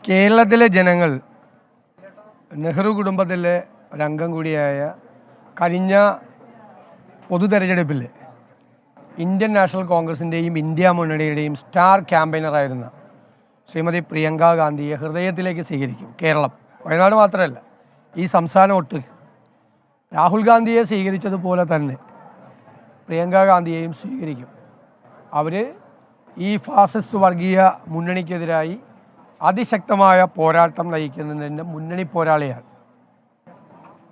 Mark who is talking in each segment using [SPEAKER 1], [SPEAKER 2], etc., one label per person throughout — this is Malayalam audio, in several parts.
[SPEAKER 1] കേരളത്തിലെ ജനങ്ങൾ നെഹ്റു കുടുംബത്തിലെ ഒരംഗം കൂടിയായ കഴിഞ്ഞ പൊതു തെരഞ്ഞെടുപ്പിൽ ഇന്ത്യൻ നാഷണൽ കോൺഗ്രസിൻ്റെയും ഇന്ത്യ മുന്നണിയുടെയും സ്റ്റാർ ക്യാമ്പയിനറായിരുന്ന ശ്രീമതി പ്രിയങ്ക ഗാന്ധിയെ ഹൃദയത്തിലേക്ക് സ്വീകരിക്കും. കേരളം, വയനാട് മാത്രമല്ല, ഈ സംസ്ഥാനം ഒട്ട് രാഹുൽ ഗാന്ധിയെ സ്വീകരിച്ചതുപോലെ തന്നെ പ്രിയങ്ക ഗാന്ധിയെയും സ്വീകരിക്കും. അവർ ഈ ഫാസിസ്റ്റ് വർഗീയ മുന്നണിക്കെതിരായി അതിശക്തമായ പോരാട്ടം നയിക്കുന്നതിൻ്റെ മുന്നണി പോരാളിയാണ്.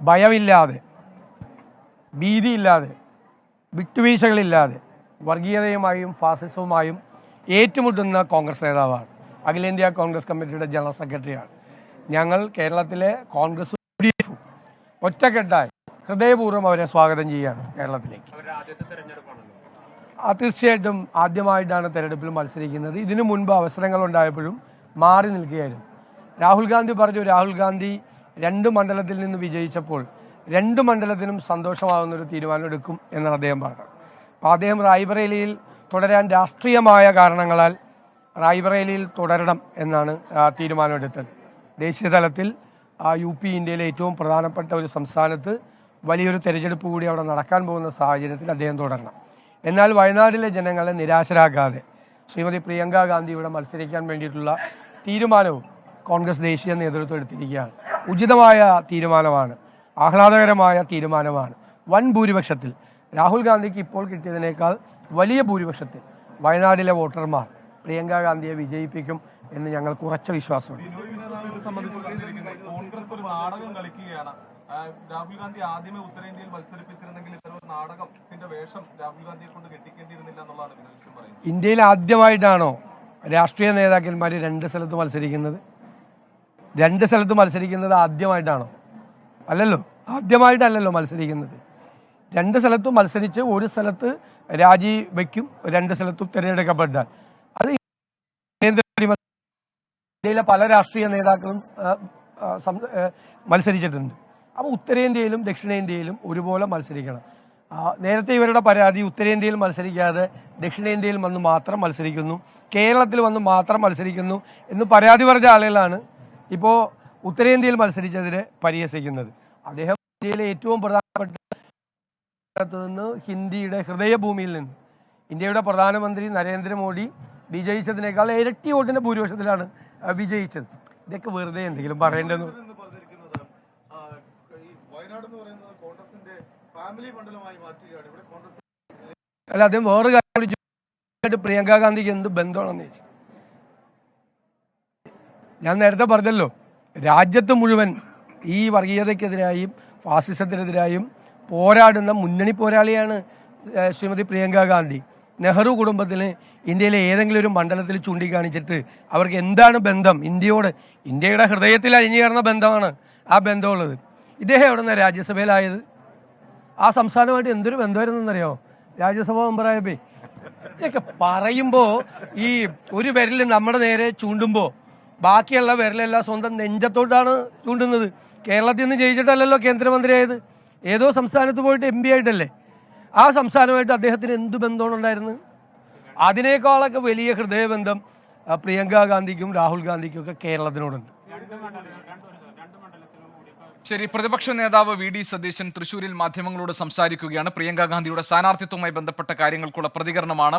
[SPEAKER 1] ഭയമില്ലാതെ, ഭീതിയില്ലാതെ, വിട്ടുവീഴ്ചകളില്ലാതെ വർഗീയതയുമായും ഫാസിസവുമായും ഏറ്റുമുട്ടുന്ന കോൺഗ്രസ് നേതാവാണ്. അഖിലേന്ത്യാ കോൺഗ്രസ് കമ്മിറ്റിയുടെ ജനറൽ സെക്രട്ടറിയാണ്. ഞങ്ങൾ കേരളത്തിലെ കോൺഗ്രസ് ഒറ്റക്കെട്ടായി ഹൃദയപൂർവ്വം അവരെ സ്വാഗതം ചെയ്യുകയാണ് കേരളത്തിലേക്ക്. തീർച്ചയായിട്ടും ആദ്യമായിട്ടാണ് തെരഞ്ഞെടുപ്പിൽ മത്സരിക്കുന്നത്. ഇതിനു മുൻപ് അവസരങ്ങൾ ഉണ്ടായപ്പോഴും മാറി നിൽക്കുകയായിരുന്നു. രാഹുൽ ഗാന്ധി പറഞ്ഞു, രാഹുൽ ഗാന്ധി 2 മണ്ഡലത്തിൽ നിന്ന് വിജയിച്ചപ്പോൾ 2 മണ്ഡലത്തിനും സന്തോഷമാകുന്നൊരു തീരുമാനം എടുക്കും എന്നാണ് അദ്ദേഹം പറഞ്ഞത്. അപ്പോൾ അദ്ദേഹം റായ്ബറേലിയിൽ തുടരാൻ രാഷ്ട്രീയമായ കാരണങ്ങളാൽ റായ്ബറേലിയിൽ തുടരണം എന്നാണ് തീരുമാനമെടുത്തത്. ദേശീയ തലത്തിൽ UP ഇന്ത്യയിലെ ഏറ്റവും പ്രധാനപ്പെട്ട ഒരു സംസ്ഥാനത്ത് വലിയൊരു തെരഞ്ഞെടുപ്പ് കൂടി അവിടെ നടക്കാൻ പോകുന്ന സാഹചര്യത്തിൽ അദ്ദേഹം തുടരണം. എന്നാൽ വയനാട്ടിലെ ജനങ്ങളെ നിരാശരാക്കാതെ ശ്രീമതി പ്രിയങ്ക ഗാന്ധി ഇവിടെ മത്സരിക്കാൻ വേണ്ടിയിട്ടുള്ള തീരുമാനവും കോൺഗ്രസ് ദേശീയ നേതൃത്വം എടുത്തിരിക്കുകയാണ്. ഉചിതമായ തീരുമാനമാണ്, ആഹ്ലാദകരമായ തീരുമാനമാണ്. വൻ ഭൂരിപക്ഷത്തിൽ, രാഹുൽ ഗാന്ധിക്ക് ഇപ്പോൾ കിട്ടിയതിനേക്കാൾ വലിയ ഭൂരിപക്ഷത്തിൽ വയനാട്ടിലെ വോട്ടർമാർ പ്രിയങ്ക ഗാന്ധിയെ വിജയിപ്പിക്കും എന്ന് ഞങ്ങൾക്ക് ഉറച്ച വിശ്വാസമുണ്ട്.
[SPEAKER 2] കോൺഗ്രസ് ഒരു നാടകം കളിക്കുകയാണ്. രാഹുൽ ഗാന്ധി ആദ്യമേ ഉത്തരേന്ത്യയിൽ മത്സരിപ്പിച്ചിരുന്നെങ്കിൽ ഇത്തരം നാടകത്തിന്റെ വേഷം രാഹുൽ ഗാന്ധിയെ കൊണ്ട് കെട്ടിക്കേണ്ടിയിരുന്നില്ല എന്നുള്ളതാണ് വിനോദ് പറയുന്നത്.
[SPEAKER 1] ഇന്ത്യയിൽ ആദ്യമായിട്ടാണോ രാഷ്ട്രീയ നേതാക്കന്മാർ 2 സ്ഥലത്ത് മത്സരിക്കുന്നത്? 2 സ്ഥലത്ത് മത്സരിക്കുന്നത് ആദ്യമായിട്ടാണോ? അല്ലല്ലോ, ആദ്യമായിട്ടല്ലല്ലോ മത്സരിക്കുന്നത്. 2 സ്ഥലത്തും മത്സരിച്ച് ഒരു സ്ഥലത്ത് രാജി വയ്ക്കും, 2 സ്ഥലത്തും തിരഞ്ഞെടുക്കപ്പെട്ടാൽ അത് ഇന്ത്യയിലെ പല രാഷ്ട്രീയ നേതാക്കളും മത്സരിച്ചിട്ടുണ്ട്. അപ്പോൾ ഉത്തരേന്ത്യയിലും ദക്ഷിണേന്ത്യയിലും ഒരുപോലെ മത്സരിക്കണം. നേരത്തെ ഇവരുടെ പരാതി ഉത്തരേന്ത്യയിൽ മത്സരിക്കാതെ ദക്ഷിണേന്ത്യയിൽ വന്ന് മാത്രം മത്സരിക്കുന്നു, കേരളത്തിൽ വന്ന് മാത്രം മത്സരിക്കുന്നു എന്ന് പരാതി പറഞ്ഞ ആളുകളാണ് ഇപ്പോൾ ഉത്തരേന്ത്യയിൽ മത്സരിച്ചതിനെ പരിഹസിക്കുന്നത്. അദ്ദേഹം ഇന്ത്യയിലെ ഏറ്റവും പ്രധാനപ്പെട്ട നിന്ന് ഹിന്ദിയുടെ ഹൃദയഭൂമിയിൽ നിന്ന് ഇന്ത്യയുടെ പ്രധാനമന്ത്രി നരേന്ദ്രമോദി വിജയിച്ചതിനേക്കാൾ ഇരട്ടി വോട്ടിന്റെ ഭൂരിപക്ഷത്തിലാണ് വിജയിച്ചത്. ഇതൊക്കെ വെറുതെ എന്തെങ്കിലും പറയേണ്ടെന്ന്. അല്ല, അദ്ദേഹം വേറെ കാര്യം, പ്രിയങ്ക ഗാന്ധിക്ക് എന്ത് ബന്ധമാണെന്ന് ചോദിച്ചു. ഞാൻ നേരത്തെ പറഞ്ഞല്ലോ, രാജ്യത്ത് മുഴുവൻ ഈ വർഗീയതയ്ക്കെതിരായും ഫാസിസത്തിനെതിരായും പോരാടുന്ന മുന്നണി പോരാളിയാണ് ശ്രീമതി പ്രിയങ്ക ഗാന്ധി. നെഹ്റു കുടുംബത്തിന് ഇന്ത്യയിലെ ഏതെങ്കിലും ഒരു മണ്ഡലത്തിൽ ചൂണ്ടിക്കാണിച്ചിട്ട് അവർക്ക് എന്താണ് ബന്ധം ഇന്ത്യയോട്? ഇന്ത്യയുടെ ഹൃദയത്തിൽ അലിഞ്ഞു ചേർന്ന ബന്ധമാണ് ആ ബന്ധമുള്ളത്. ഇദ്ദേഹം എവിടെ നിന്നാണ് രാജ്യസഭയിലായത്? ആ സംസ്ഥാനമായിട്ട് എന്തൊരു ബന്ധമായിരുന്നെന്നറിയാമോ? രാജ്യസഭ മെമ്പറായപ്പോ ഇതൊക്കെ പറയുമ്പോൾ ഈ ഒരു വിരൽ നമ്മുടെ നേരെ ചൂണ്ടുമ്പോൾ ബാക്കിയുള്ള വിരലെല്ലാം സ്വന്തം നെഞ്ചത്തോട്ടാണ് ചൂണ്ടുന്നത്. കേരളത്തിൽ നിന്ന് ജയിച്ചിട്ടല്ലല്ലോ കേന്ദ്രമന്ത്രിയായത്, ഏതോ സംസ്ഥാനത്ത് പോയിട്ട് MP ആയിട്ടല്ലേ. ആ സംസ്ഥാനമായിട്ട് അദ്ദേഹത്തിന് എന്ത് ബന്ധമുണ്ടായിരുന്നു? അതിനേക്കാളൊക്കെ വലിയ ഹൃദയബന്ധം പ്രിയങ്ക ഗാന്ധിക്കും രാഹുൽ ഗാന്ധിക്കും ഒക്കെ കേരളത്തിനോടുണ്ട്.
[SPEAKER 3] ശരി, പ്രതിപക്ഷ നേതാവ് VD സതീശൻ തൃശ്ശൂരിൽ മാധ്യമങ്ങളോട് സംസാരിക്കുകയാണ്. പ്രിയങ്ക ഗാന്ധിയുടെ സ്ഥാനാർത്ഥിത്വവുമായി ബന്ധപ്പെട്ട കാര്യങ്ങൾക്കുള്ള പ്രതികരണമാണ്.